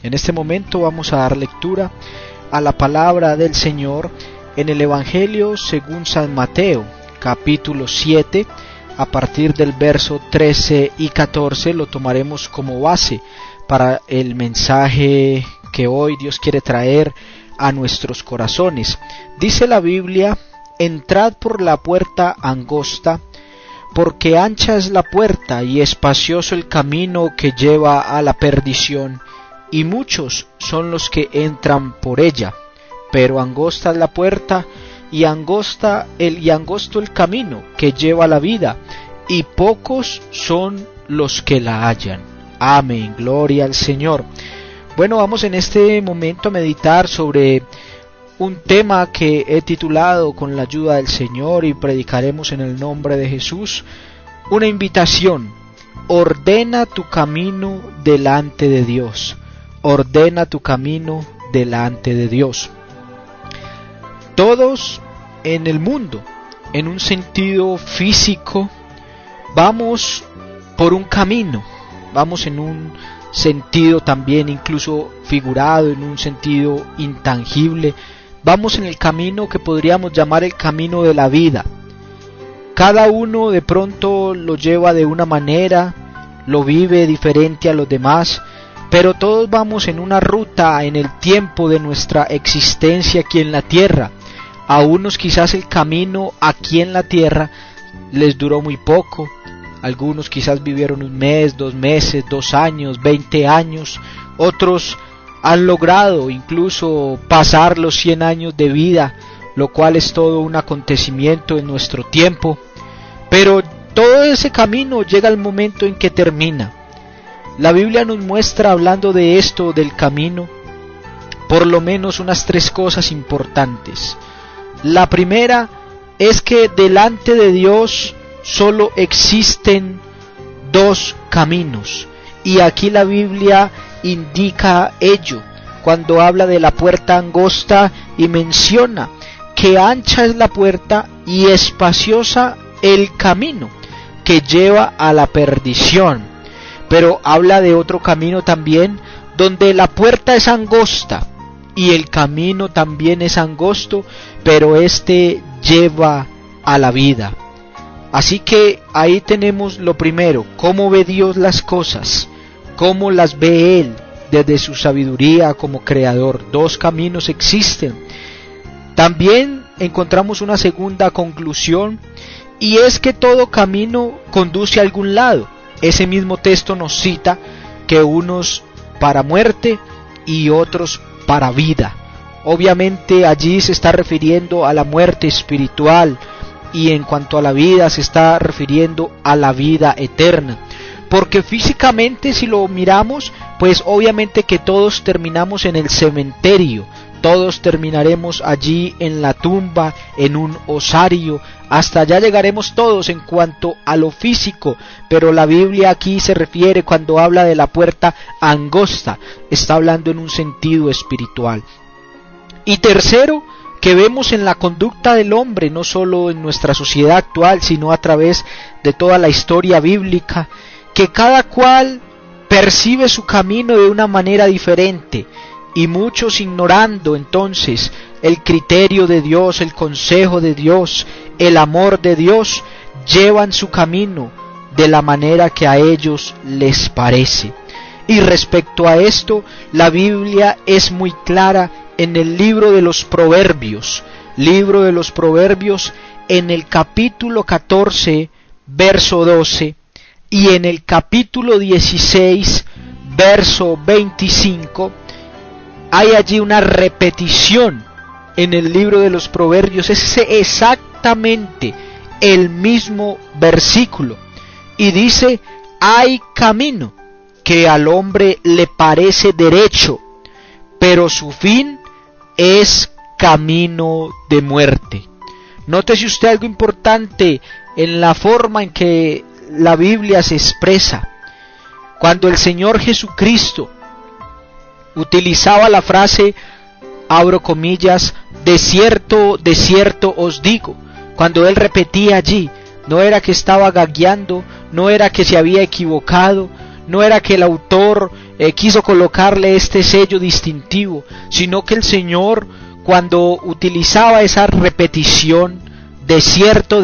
En este momento vamos a dar lectura a la palabra del Señor en el Evangelio según San Mateo, capítulo 7, a partir del verso 13 y 14 lo tomaremos como base para el mensaje que hoy Dios quiere traer a nuestros corazones. Dice la Biblia: entrad por la puerta angosta, porque ancha es la puerta y espacioso el camino que lleva a la perdición, y muchos son los que entran por ella. Pero angosta es la puerta y angosto el camino que lleva a la vida, y pocos son los que la hallan. Amén, gloria al Señor. Bueno, vamos en este momento a meditar sobre un tema que he titulado con la ayuda del Señor, y predicaremos en el nombre de Jesús, una invitación: ordena tu camino delante de Dios. Ordena tu camino delante de Dios. Todos en el mundo, en un sentido físico, vamos por un camino, vamos en un sentido también incluso figurado, en un sentido intangible. Vamos en el camino que podríamos llamar el camino de la vida. Cada uno de pronto lo lleva de una manera, lo vive diferente a los demás, pero todos vamos en una ruta en el tiempo de nuestra existencia aquí en la tierra. A unos quizás el camino aquí en la tierra les duró muy poco, algunos quizás vivieron un mes, 2 meses, 2 años, 20 años, otros han logrado incluso pasar los 100 años de vida, lo cual es todo un acontecimiento en nuestro tiempo. Pero todo ese camino llega al momento en que termina. La Biblia nos muestra, hablando de esto, del camino, por lo menos unas 3 cosas importantes. La primera es que delante de Dios solo existen 2 caminos, y aquí la Biblia indica ello cuando habla de la puerta angosta y menciona que ancha es la puerta y espaciosa el camino que lleva a la perdición. Pero habla de otro camino también, donde la puerta es angosta y el camino también es angosto, pero este lleva a la vida. Así que ahí tenemos lo primero: cómo ve Dios las cosas, cómo las ve Él desde su sabiduría como creador. 2 caminos existen. También encontramos una segunda conclusión, y es que todo camino conduce a algún lado. Ese mismo texto nos cita que unos para muerte y otros para vida. Obviamente allí se está refiriendo a la muerte espiritual, y en cuanto a la vida se está refiriendo a la vida eterna. Porque físicamente, si lo miramos, pues obviamente que todos terminamos en el cementerio, todos terminaremos allí en la tumba, en un osario, hasta allá llegaremos todos en cuanto a lo físico. Pero la Biblia aquí se refiere, cuando habla de la puerta angosta, está hablando en un sentido espiritual. Y tercero, que vemos en la conducta del hombre, no solo en nuestra sociedad actual, sino a través de toda la historia bíblica, que cada cual percibe su camino de una manera diferente, y muchos, ignorando entonces el criterio de Dios, el consejo de Dios, el amor de Dios, llevan su camino de la manera que a ellos les parece. Y respecto a esto, la Biblia es muy clara en el libro de los Proverbios, en el capítulo 14, verso 12, y en el capítulo 16, verso 25, hay allí una repetición en el libro de los Proverbios. Es exactamente el mismo versículo, y dice: hay camino que al hombre le parece derecho, pero su fin es camino de muerte. Nótese usted algo importante en la forma en que la Biblia se expresa. Cuando el Señor Jesucristo utilizaba la frase, abro comillas, de cierto os digo, cuando Él repetía allí, no era que estaba gagueando, no era que se había equivocado, no era que el autor quiso colocarle este sello distintivo, sino que el Señor, cuando utilizaba esa repetición, de cierto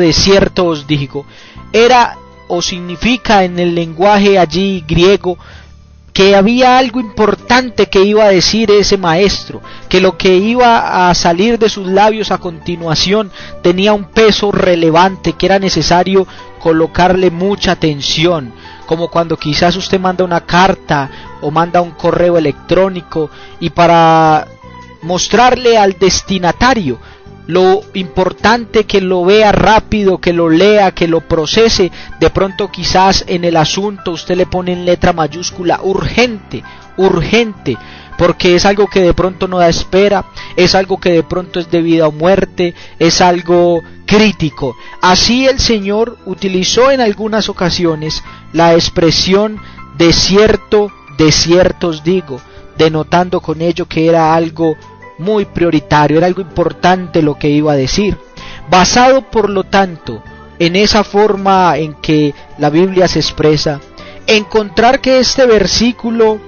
os digo, era o significa en el lenguaje allí griego que había algo importante que iba a decir ese maestro, que lo que iba a salir de sus labios a continuación tenía un peso relevante, que era necesario colocarle mucha atención, como cuando quizás usted manda una carta o manda un correo electrónico y para mostrarle al destinatario lo importante que lo vea rápido, que lo lea, que lo procese, de pronto quizás en el asunto usted le pone en letra mayúscula urgente, porque es algo que de pronto no da espera, es algo que de pronto es de vida o muerte, es algo crítico. Así el Señor utilizó en algunas ocasiones la expresión de cierto os digo, denotando con ello que era algo muy prioritario, era algo importante lo que iba a decir. Basado por lo tanto en esa forma en que la Biblia se expresa, encontrar que este versículo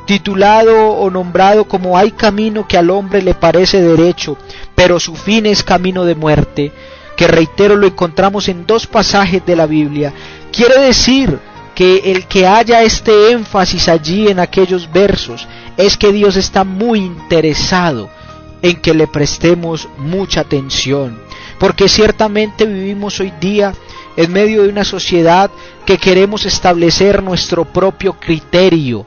titulado o nombrado como hay camino que al hombre le parece derecho, pero su fin es camino de muerte, que reitero lo encontramos en dos pasajes de la Biblia, quiere decir que el que haya este énfasis allí en aquellos versos es que Dios está muy interesado en que le prestemos mucha atención, porque ciertamente vivimos hoy día en medio de una sociedad que queremos establecer nuestro propio criterio,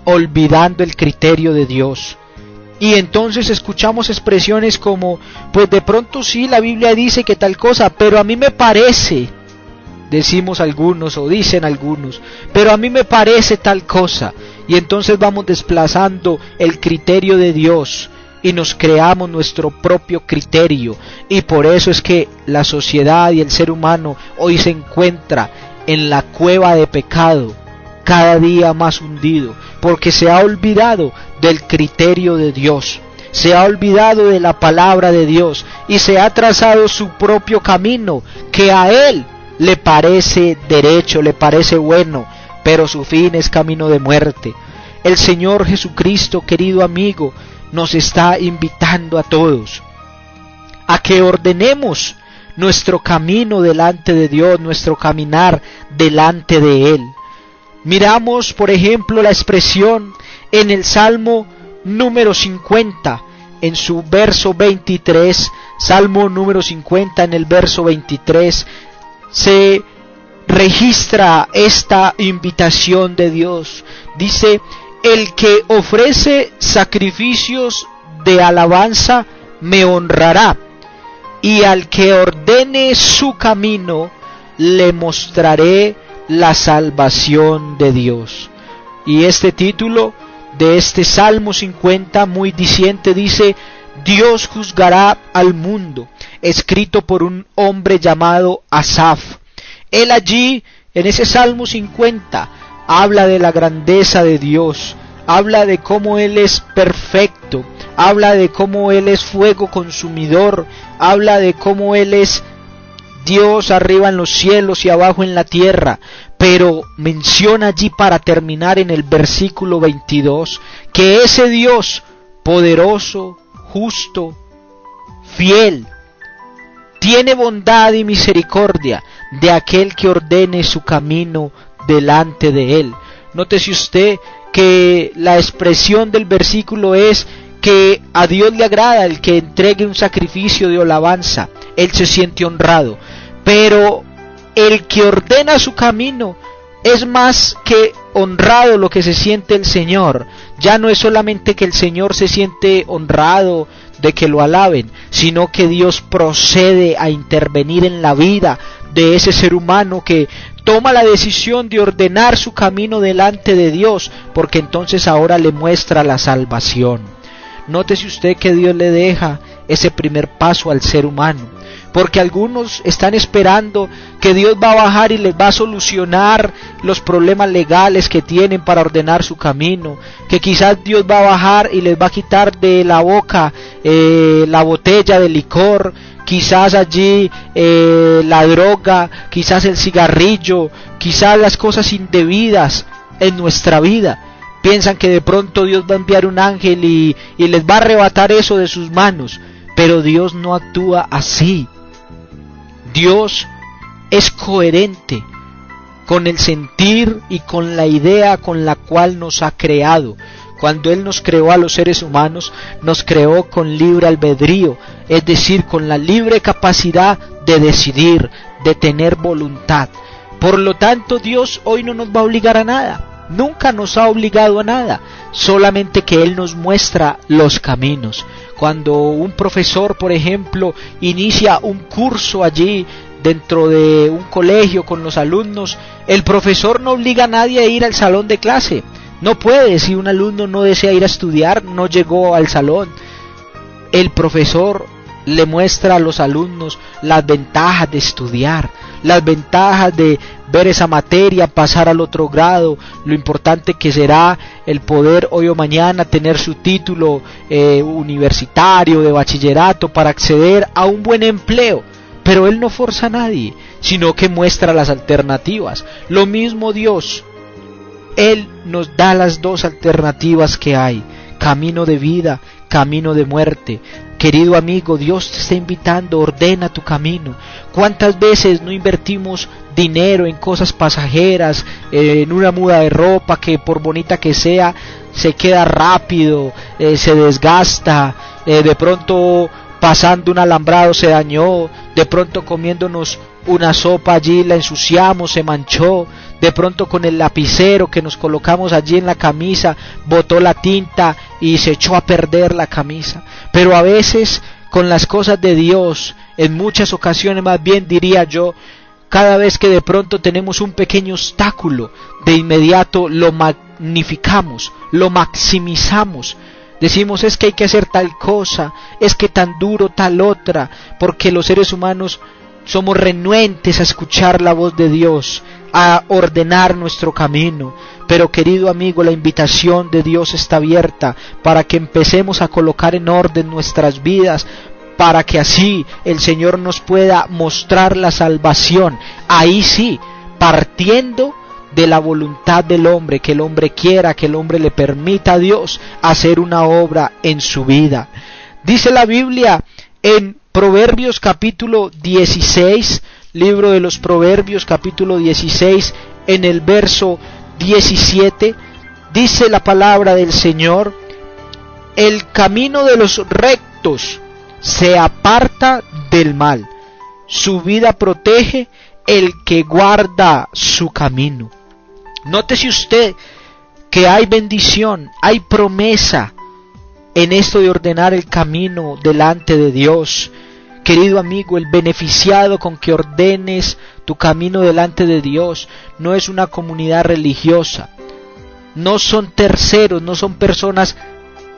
olvidando el criterio de Dios. Y entonces escuchamos expresiones como, pues de pronto sí, la Biblia dice que tal cosa, pero a mí me parece, decimos algunos o dicen algunos, pero a mí me parece tal cosa, y entonces vamos desplazando el criterio de Dios y nos creamos nuestro propio criterio, y por eso es que la sociedad y el ser humano hoy se encuentra en la cueva de pecado, cada día más hundido, porque se ha olvidado del criterio de Dios, se ha olvidado de la palabra de Dios y se ha trazado su propio camino, que a él le parece derecho, le parece bueno, pero su fin es camino de muerte. El Señor Jesucristo, querido amigo, nos está invitando a todos a que ordenemos nuestro camino delante de Dios, nuestro caminar delante de Él. Miramos, por ejemplo, la expresión en el Salmo número 50, en su verso 23, Salmo número 50, en el verso 23, se registra esta invitación de Dios. Dice, el que ofrece sacrificios de alabanza me honrará, y al que ordene su camino le mostraré la salvación de Dios. Y este título de este Salmo 50 muy diciente dice, Dios juzgará al mundo, escrito por un hombre llamado Asaf. Él allí, en ese Salmo 50, habla de la grandeza de Dios, habla de cómo Él es perfecto, habla de cómo Él es fuego consumidor, habla de cómo Él es Dios arriba en los cielos y abajo en la tierra, pero menciona allí para terminar en el versículo 22 que ese Dios poderoso, justo, fiel, tiene bondad y misericordia de aquel que ordene su camino delante de él. Nótese usted que la expresión del versículo es que a Dios le agrada el que entregue un sacrificio de alabanza, Él se siente honrado, pero el que ordena su camino es más que honrado lo que se siente el Señor. Ya no es solamente que el Señor se siente honrado de que lo alaben, sino que Dios procede a intervenir en la vida de ese ser humano que toma la decisión de ordenar su camino delante de Dios, porque entonces ahora le muestra la salvación. Nótese usted que Dios le deja ese primer paso al ser humano, porque algunos están esperando que Dios va a bajar y les va a solucionar los problemas legales que tienen para ordenar su camino, que quizás Dios va a bajar y les va a quitar de la boca la botella de licor, quizás allí la droga, quizás el cigarrillo, quizás las cosas indebidas en nuestra vida. piensan que de pronto Dios va a enviar un ángel y les va a arrebatar eso de sus manos, pero Dios no actúa así. Dios es coherente con el sentir y con la idea con la cual nos ha creado. Cuando Él nos creó a los seres humanos, nos creó con libre albedrío, es decir, con la libre capacidad de decidir, de tener voluntad. Por lo tanto, Dios hoy no nos va a obligar a nada, nunca nos ha obligado a nada, solamente que Él nos muestra los caminos. Cuando un profesor, por ejemplo, inicia un curso allí dentro de un colegio con los alumnos, el profesor no obliga a nadie a ir al salón de clase. No puede, si un alumno no desea ir a estudiar, no llegó al salón. El profesor le muestra a los alumnos las ventajas de estudiar, las ventajas de ver esa materia, pasar al otro grado, lo importante que será el poder hoy o mañana tener su título universitario, de bachillerato, para acceder a un buen empleo. Pero Él no forza a nadie, sino que muestra las alternativas. Lo mismo Dios, Él nos da las dos alternativas que hay: camino de vida, camino de muerte. Querido amigo, Dios te está invitando, ordena tu camino. ¿Cuántas veces no invertimos dinero en cosas pasajeras, en una muda de ropa que por bonita que sea, se queda rápido, se desgasta, de pronto pasando un alambrado se dañó, de pronto comiéndonos una sopa allí la ensuciamos, se manchó, de pronto con el lapicero que nos colocamos allí en la camisa botó la tinta y se echó a perder la camisa. Pero a veces con las cosas de Dios, en muchas ocasiones más bien diría yo, cada vez que de pronto tenemos un pequeño obstáculo, de inmediato lo magnificamos, lo maximizamos. Decimos, es que hay que hacer tal cosa, es que tan duro tal otra, porque los seres humanos somos renuentes a escuchar la voz de Dios, a ordenar nuestro camino. Pero querido amigo, la invitación de Dios está abierta para que empecemos a colocar en orden nuestras vidas, para que así el Señor nos pueda mostrar la salvación. Ahí sí, partiendo de la voluntad del hombre, que el hombre quiera, que el hombre le permita a Dios hacer una obra en su vida. Dice la Biblia en Proverbios capítulo 16, libro de los Proverbios capítulo 16, en el verso 17, dice la palabra del Señor: el camino de los rectos se aparta del mal, su vida protege el que guarda su camino. Nótese usted que hay bendición, hay promesa en esto de ordenar el camino delante de Dios. Querido amigo, el beneficiado con que ordenes tu camino delante de Dios no es una comunidad religiosa, no son terceros, no son personas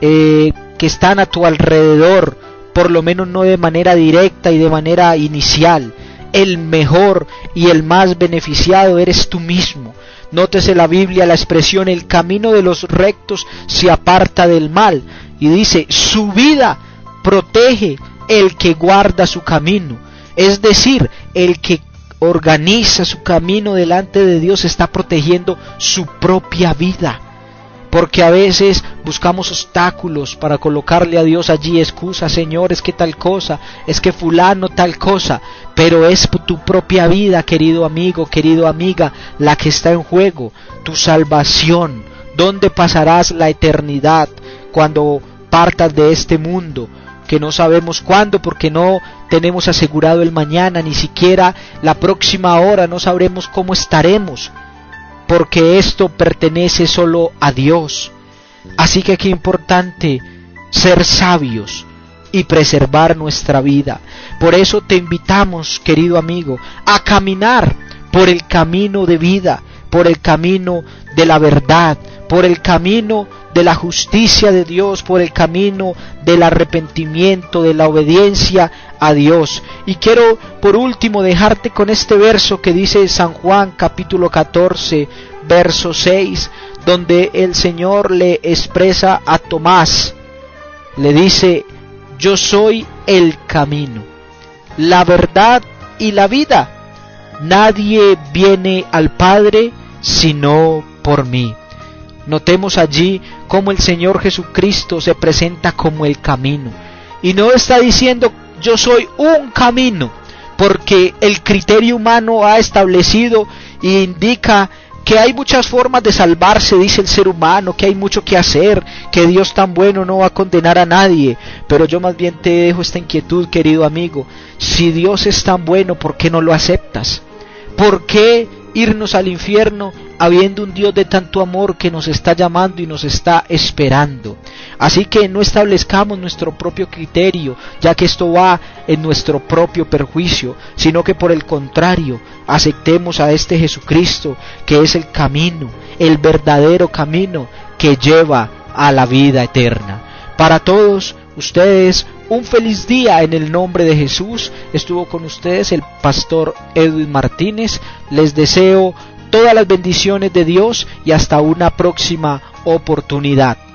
que están a tu alrededor, por lo menos no de manera directa y de manera inicial. El mejor y el más beneficiado eres tú mismo. Nótese la Biblia la expresión: el camino de los rectos se aparta del mal, y dice: su vida protege el que guarda su camino. Es decir, el que organiza su camino delante de Dios está protegiendo su propia vida. Porque a veces buscamos obstáculos para colocarle a Dios allí excusas: Señor, es que tal cosa, es que fulano tal cosa. Pero es tu propia vida, querido amigo, querido amiga, la que está en juego, tu salvación. ¿Dónde pasarás la eternidad cuando partas de este mundo? Que no sabemos cuándo, porque no tenemos asegurado el mañana, ni siquiera la próxima hora, no sabremos cómo estaremos, porque esto pertenece solo a Dios. Así que qué importante ser sabios y preservar nuestra vida. Por eso te invitamos, querido amigo, a caminar por el camino de vida, por el camino de la verdad, por el camino de la justicia de Dios, por el camino del arrepentimiento, de la obediencia a Dios. Y quiero por último dejarte con este verso que dice San Juan capítulo 14 verso 6, donde el Señor le expresa a Tomás, le dice: yo soy el camino, la verdad y la vida. Nadie viene al Padre sino por mí. Notemos allí cómo el Señor Jesucristo se presenta como el camino. Y no está diciendo yo soy un camino, porque el criterio humano ha establecido e indica que hay muchas formas de salvarse, dice el ser humano, que hay mucho que hacer, que Dios tan bueno no va a condenar a nadie. Pero yo más bien te dejo esta inquietud, querido amigo. Si Dios es tan bueno, ¿por qué no lo aceptas? ¿Por qué irnos al infierno habiendo un Dios de tanto amor que nos está llamando y nos está esperando? Así que no establezcamos nuestro propio criterio, ya que esto va en nuestro propio perjuicio, sino que por el contrario, aceptemos a este Jesucristo, que es el camino, el verdadero camino que lleva a la vida eterna. Para todos ustedes, un feliz día en el nombre de Jesús. Estuvo con ustedes el pastor Edwin Martínez. Les deseo todas las bendiciones de Dios y hasta una próxima oportunidad.